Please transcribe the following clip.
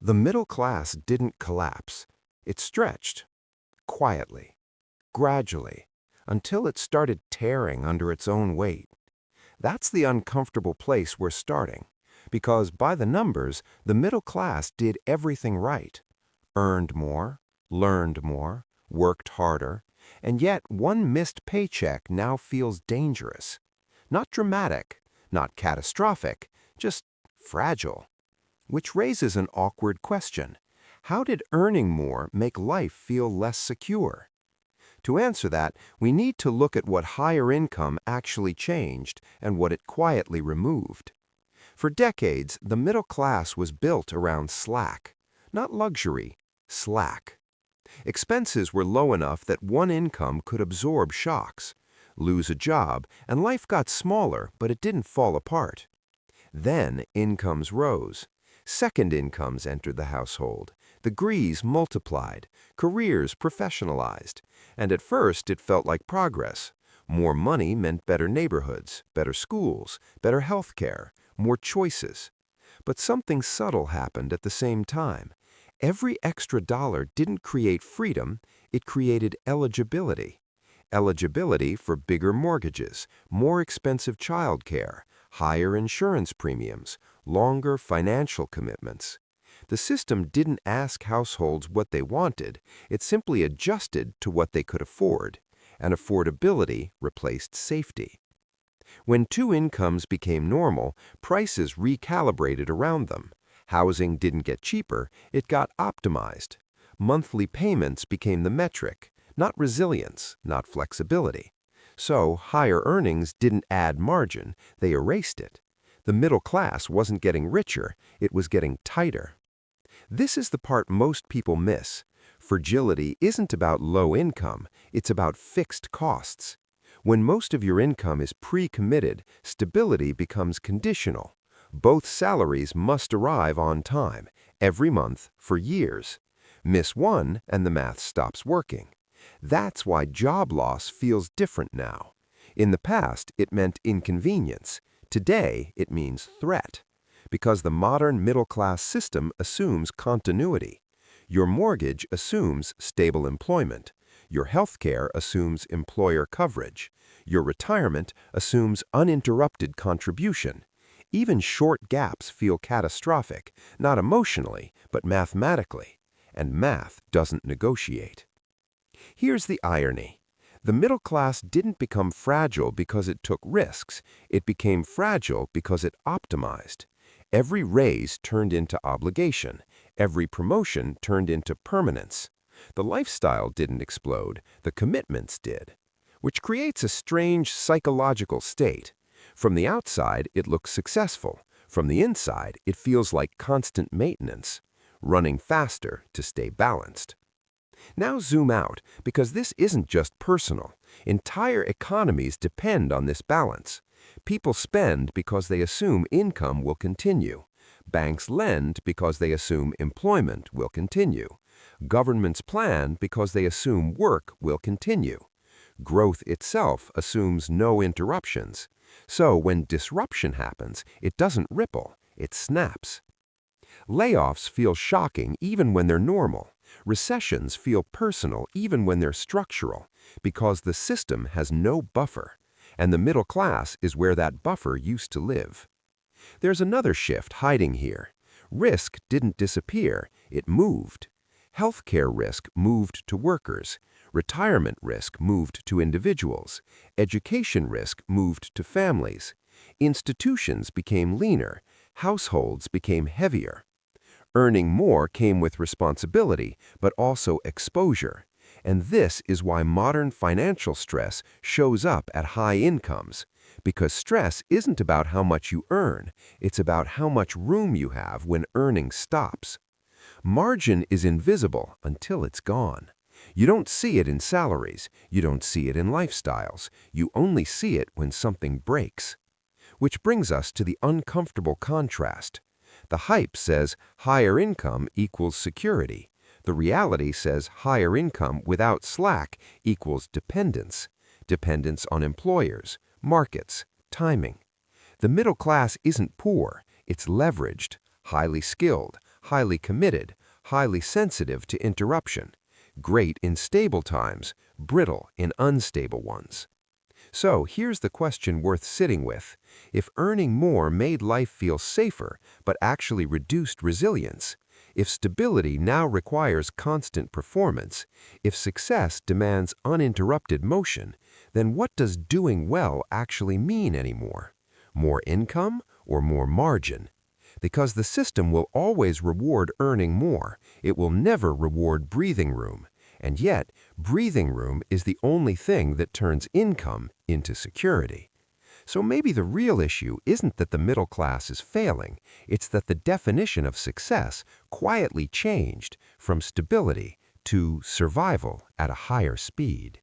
The middle class didn't collapse. It stretched, quietly, gradually, until it started tearing under its own weight. That's the uncomfortable place we're starting, because by the numbers, the middle class did everything right. Earned more, learned more, worked harder, and yet one missed paycheck now feels dangerous. Not dramatic, not catastrophic, just fragile. Which raises an awkward question. How did earning more make life feel less secure? To answer that, we need to look at what higher income actually changed and what it quietly removed. For decades, the middle class was built around slack. Not luxury, slack. Expenses were low enough that one income could absorb shocks. Lose a job, and life got smaller, but it didn't fall apart. Then incomes rose. Second incomes entered the household. Degrees multiplied. Careers professionalized. And at first, it felt like progress. More money meant better neighborhoods, better schools, better health care, more choices. But something subtle happened at the same time. Every extra dollar didn't create freedom, it created eligibility. Eligibility for bigger mortgages, more expensive childcare, higher insurance premiums, longer financial commitments. The system didn't ask households what they wanted, it simply adjusted to what they could afford, and affordability replaced safety. When two incomes became normal, prices recalibrated around them. Housing didn't get cheaper, it got optimized. Monthly payments became the metric, not resilience, not flexibility. So higher earnings didn't add margin, they erased it. The middle class wasn't getting richer, it was getting tighter. This is the part most people miss. Fragility isn't about low income, it's about fixed costs. When most of your income is pre-committed, stability becomes conditional. Both salaries must arrive on time, every month, for years. Miss one, and the math stops working. That's why job loss feels different now. In the past, it meant inconvenience. Today, it means threat. Because the modern middle-class system assumes continuity. Your mortgage assumes stable employment. Your health care assumes employer coverage. Your retirement assumes uninterrupted contribution. Even short gaps feel catastrophic, not emotionally, but mathematically. And math doesn't negotiate. Here's the irony. The middle class didn't become fragile because it took risks. It became fragile because it optimized. Every raise turned into obligation. Every promotion turned into permanence. The lifestyle didn't explode, the commitments did. Which creates a strange psychological state. From the outside, it looks successful. From the inside, it feels like constant maintenance, running faster to stay balanced. Now zoom out, because this isn't just personal. Entire economies depend on this balance. People spend because they assume income will continue. Banks lend because they assume employment will continue. Governments plan because they assume work will continue. Growth itself assumes no interruptions. So when disruption happens, it doesn't ripple, it snaps. Layoffs feel shocking even when they're normal. Recessions feel personal even when they're structural, because the system has no buffer, and the middle class is where that buffer used to live. There's another shift hiding here. Risk didn't disappear, it moved. Healthcare risk moved to workers. Retirement risk moved to individuals. Education risk moved to families. Institutions became leaner. Households became heavier. Earning more came with responsibility, but also exposure. And this is why modern financial stress shows up at high incomes. Because stress isn't about how much you earn, it's about how much room you have when earning stops. Margin is invisible until it's gone. You don't see it in salaries, you don't see it in lifestyles, you only see it when something breaks. Which brings us to the uncomfortable contrast. The hype says higher income equals security. The reality says higher income without slack equals dependence. Dependence on employers, markets, timing. The middle class isn't poor, it's leveraged, highly skilled, highly committed, highly sensitive to interruption, great in stable times, brittle in unstable ones. So here's the question worth sitting with. If earning more made life feel safer but actually reduced resilience, if stability now requires constant performance, if success demands uninterrupted motion, then what does doing well actually mean anymore? More income or more margin? Because the system will always reward earning more, it will never reward breathing room. And yet, breathing room is the only thing that turns income into security. So maybe the real issue isn't that the middle class is failing, it's that the definition of success quietly changed from stability to survival at a higher speed.